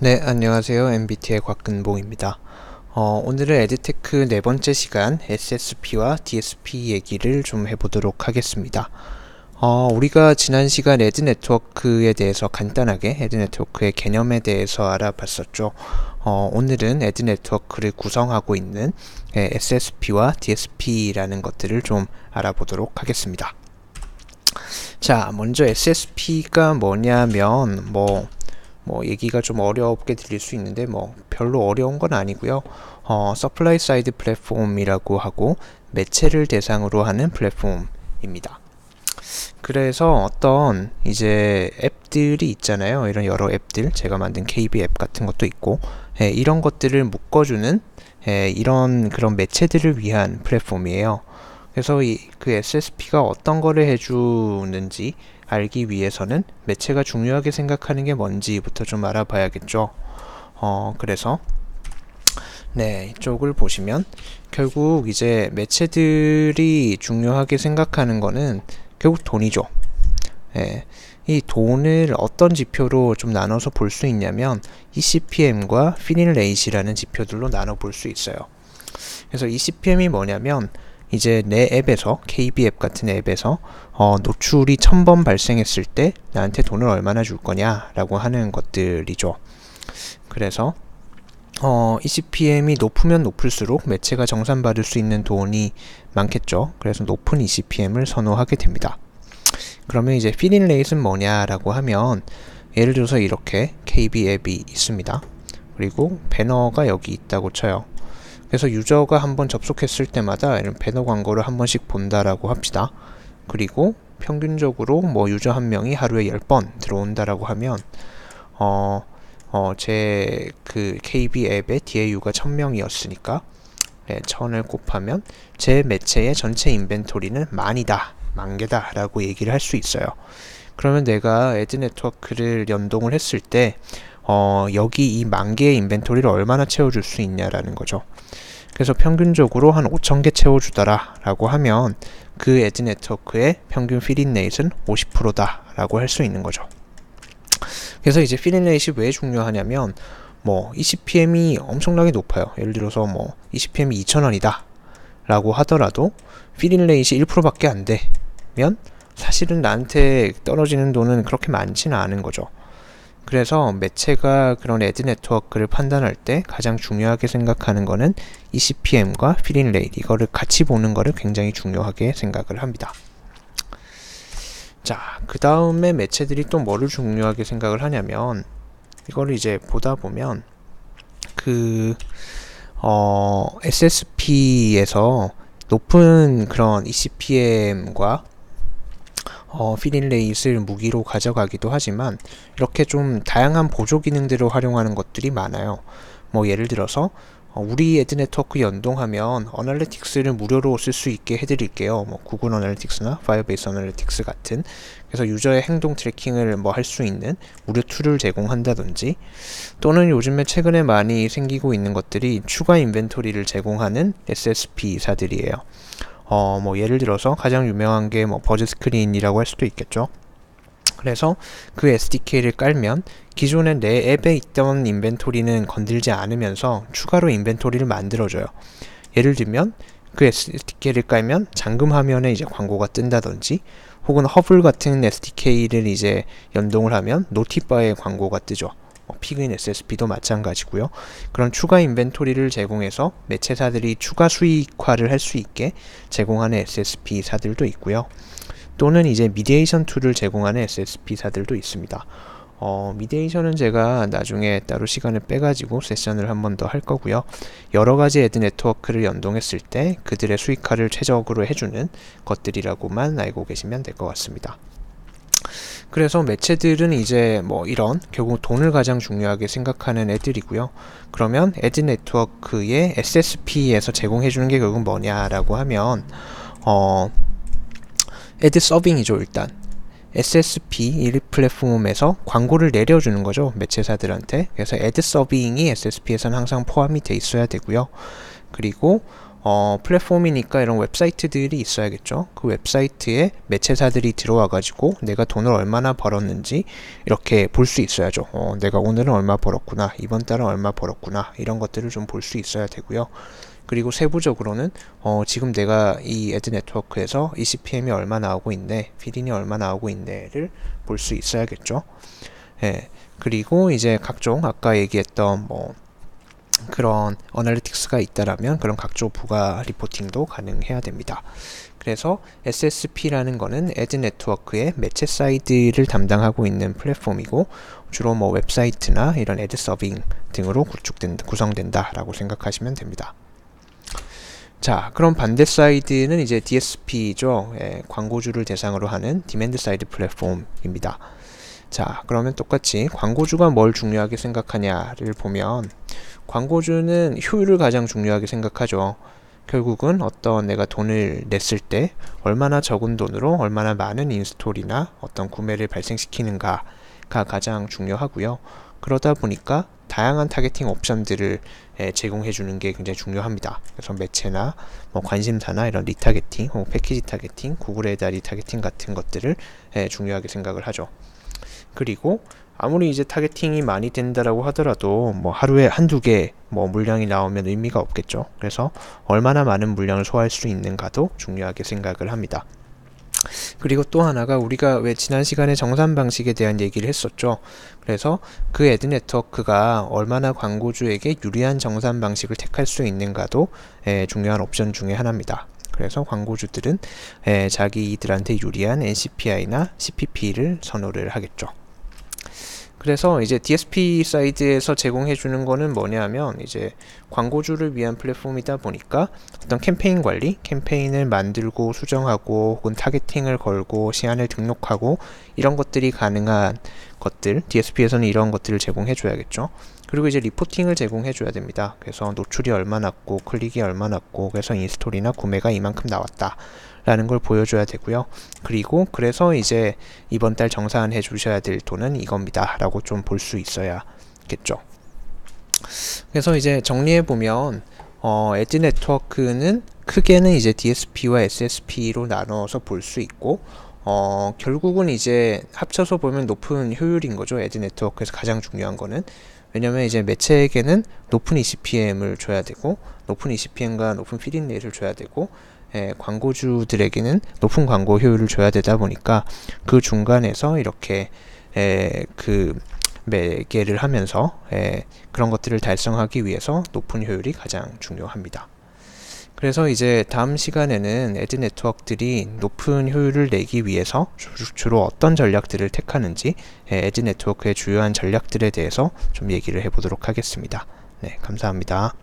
네, 안녕하세요. MBT의 곽근봉입니다. 오늘은 에드테크 네 번째 시간 SSP와 DSP 얘기를 좀 해보도록 하겠습니다. 우리가 지난 시간 에드 네트워크에 대해서 간단하게 에드 네트워크의 개념에 대해서 알아봤었죠. 오늘은 에드 네트워크를 구성하고 있는 SSP와 DSP라는 것들을 좀 알아보도록 하겠습니다. 자, 먼저 SSP가 뭐냐면 얘기가 좀 어렵게 들릴 수 있는데 별로 어려운 건 아니고요. 서플라이 사이드 플랫폼이라고 하고 매체를 대상으로 하는 플랫폼입니다. 그래서 어떤 이제 앱들이 있잖아요. 이런 여러 앱들, 제가 만든 KB 앱 같은 것도 있고, 이런 것들을 묶어주는 이런 그런 매체들을 위한 플랫폼이에요. 그래서 그 SSP가 어떤 거를 해주는지 알기 위해서는 매체가 중요하게 생각하는 게 뭔지부터 좀 알아봐야겠죠. 그래서 이쪽을 보시면 결국 이제 매체들이 중요하게 생각하는 거는 결국 돈이죠. 이 돈을 어떤 지표로 좀 나눠서 볼 수 있냐면 ECPM과 피닐 레이시라는 지표들로 나눠 볼 수 있어요. 그래서 ECPM이 뭐냐면 이제 내 앱에서, KB 앱 같은 앱에서 노출이 1000번 발생했을 때 나한테 돈을 얼마나 줄 거냐 라고 하는 것들이죠. 그래서 ECPM이 높으면 높을수록 매체가 정산받을 수 있는 돈이 많겠죠. 그래서 높은 ECPM을 선호하게 됩니다. 그러면 이제 피닐 레이트는 뭐냐라고 하면 예를 들어서 이렇게 KB 앱이 있습니다. 그리고 배너가 여기 있다고 쳐요. 그래서 유저가 한번 접속했을 때마다 이런 배너 광고를 한 번씩 본다라고 합시다. 그리고 평균적으로 유저 한 명이 하루에 10번 들어온다라고 하면 제 그 KB 앱의 DAU가 1000명이었으니까 1000을 곱하면 제 매체의 전체 인벤토리는 만이다, 만개다 라고 얘기를 할 수 있어요. 그러면 내가 에드 네트워크를 연동을 했을 때 여기 이 만개의 인벤토리를 얼마나 채워줄 수 있냐라는 거죠. 그래서 평균적으로 한 5000개 채워주더라 라고 하면 그 에드 네트워크의 평균 필인 레이트는 50%다 라고 할 수 있는 거죠. 그래서 이제 필인 레이트이 왜 중요하냐면 ECPM이 엄청나게 높아요. 예를 들어서 ECPM이 2000원이다 라고 하더라도 필인 레이트이 1%밖에 안 되면 사실은 나한테 떨어지는 돈은 그렇게 많지는 않은 거죠. 그래서 매체가 그런 에드 네트워크를 판단할 때 가장 중요하게 생각하는 거는 ECPM과 필인 레이트, 이거를 같이 보는 거를 굉장히 중요하게 생각을 합니다. 자, 그 다음에 매체들이 또 뭐를 중요하게 생각을 하냐면 이거를 이제 보다 보면 SSP에서 높은 그런 ECPM과 필인 레이트를 무기로 가져가기도 하지만 이렇게 좀 다양한 보조 기능들을 활용하는 것들이 많아요. 예를 들어서 우리 에드 네트워크 연동하면 어널리틱스를 무료로 쓸 수 있게 해드릴게요. 구글 어널리틱스나 파이어베이스 어널리틱스 같은, 그래서 유저의 행동 트래킹을 할 수 있는 무료 툴을 제공한다든지, 또는 요즘에 최근에 많이 생기고 있는 것들이 추가 인벤토리를 제공하는 SSP사들이에요. 예를 들어서 가장 유명한 게 버즈 스크린이라고 할 수도 있겠죠. 그래서 그 SDK를 깔면 기존에 내 앱에 있던 인벤토리는 건들지 않으면서 추가로 인벤토리를 만들어줘요. 예를 들면 그 SDK를 깔면 잠금 화면에 이제 광고가 뜬다든지, 혹은 허블 같은 SDK를 이제 연동을 하면 노티바에 광고가 뜨죠. 피그인 SSP도 마찬가지고요. 그런 추가 인벤토리를 제공해서 매체사들이 추가 수익화를 할 수 있게 제공하는 SSP사들도 있고요. 또는 이제 미디에이션 툴을 제공하는 SSP사들도 있습니다. 미디에이션은 제가 나중에 따로 시간을 빼가지고 세션을 한 번 더 할 거고요. 여러가지 에드 네트워크를 연동했을 때 그들의 수익화를 최적으로 해주는 것들이라고만 알고 계시면 될 것 같습니다. 그래서 매체들은 이제 이런 결국 돈을 가장 중요하게 생각하는 애들이고요. 그러면 에드 네트워크의 SSP에서 제공해주는 게 결국 뭐냐라고 하면 애드 서빙이죠. 일단 SSP 이 플랫폼에서 광고를 내려주는 거죠, 매체사들한테. 그래서 애드 서빙이 SSP에서는 항상 포함이 돼 있어야 되고요. 그리고 플랫폼이니까 이런 웹사이트들이 있어야겠죠. 그 웹사이트에 매체사들이 들어와 가지고 내가 돈을 얼마나 벌었는지 이렇게 볼 수 있어야죠. 내가 오늘은 얼마 벌었구나, 이번 달은 얼마 벌었구나, 이런 것들을 좀 볼 수 있어야 되고요. 그리고 세부적으로는 지금 내가 이 애드 네트워크에서 ECPM이 얼마 나오고 있네, 피딘이 얼마 나오고 있네를 볼 수 있어야겠죠. 예. 그리고 이제 각종 아까 얘기했던 뭐 그런 어널리틱스가 있다라면 그런 각종 부가 리포팅도 가능해야 됩니다. 그래서 SSP라는 거는 애드 네트워크의 매체 사이드를 담당하고 있는 플랫폼이고 주로 뭐 웹사이트나 이런 애드 서빙 등으로 구성된다라고 생각하시면 됩니다. 자, 그럼 반대 사이드는 이제 DSP죠. 광고주를 대상으로 하는 디맨드 사이드 플랫폼입니다. 자, 그러면 똑같이 광고주가 뭘 중요하게 생각하냐를 보면 광고주는 효율을 가장 중요하게 생각하죠. 결국은 어떤 내가 돈을 냈을 때 얼마나 적은 돈으로 얼마나 많은 인스톨이나 어떤 구매를 발생시키는가가 가장 중요하고요. 그러다 보니까 다양한 타겟팅 옵션들을 제공해 주는 게 굉장히 중요합니다. 그래서 매체나 뭐 관심사나 이런 리타겟팅 혹은 패키지 타겟팅, 구글의 리타겟팅 같은 것들을 중요하게 생각을 하죠. 그리고 아무리 이제 타겟팅이 많이 된다라고 하더라도 뭐 하루에 한두 개 뭐 물량이 나오면 의미가 없겠죠. 그래서 얼마나 많은 물량을 소화할 수 있는가도 중요하게 생각을 합니다. 그리고 또 하나가 우리가 왜 지난 시간에 정산 방식에 대한 얘기를 했었죠. 그래서 그 애드 네트워크가 얼마나 광고주에게 유리한 정산 방식을 택할 수 있는가도 중요한 옵션 중에 하나입니다. 그래서 광고주들은 자기들한테 유리한 NCPI나 CPP를 선호를 하겠죠. 그래서 이제 DSP 사이드에서 제공해 주는 거는 뭐냐면 이제 광고주를 위한 플랫폼이다 보니까 어떤 캠페인 관리, 캠페인을 만들고 수정하고 혹은 타겟팅을 걸고 시안을 등록하고 이런 것들이 가능한 것들, DSP에서는 이런 것들을 제공해 줘야겠죠. 그리고 이제 리포팅을 제공해 줘야 됩니다. 그래서 노출이 얼마 났고 클릭이 얼마 났고 그래서 인스톨이나 구매가 이만큼 나왔다 라는 걸 보여줘야 되고요. 그리고 그래서 이제 이번 달 정산해 주셔야 될 돈은 이겁니다 라고 좀 볼 수 있어야겠죠. 그래서 이제 정리해 보면 애드 네트워크는 크게는 이제 DSP와 SSP로 나눠서 볼 수 있고 결국은 이제 합쳐서 보면 높은 효율인 거죠. 애드 네트워크에서 가장 중요한 거는 왜냐면 이제 매체에게는 높은 ECPM을 줘야 되고 높은 ECPM과 높은 피딩 레이트를 줘야 되고 광고주들에게는 높은 광고 효율을 줘야 되다 보니까 그 중간에서 이렇게 그 매개를 하면서 그런 것들을 달성하기 위해서 높은 효율이 가장 중요합니다. 그래서 이제 다음 시간에는 애드 네트워크들이 높은 효율을 내기 위해서 주로 어떤 전략들을 택하는지 애드 네트워크의 주요한 전략들에 대해서 좀 얘기를 해보도록 하겠습니다. 네, 감사합니다.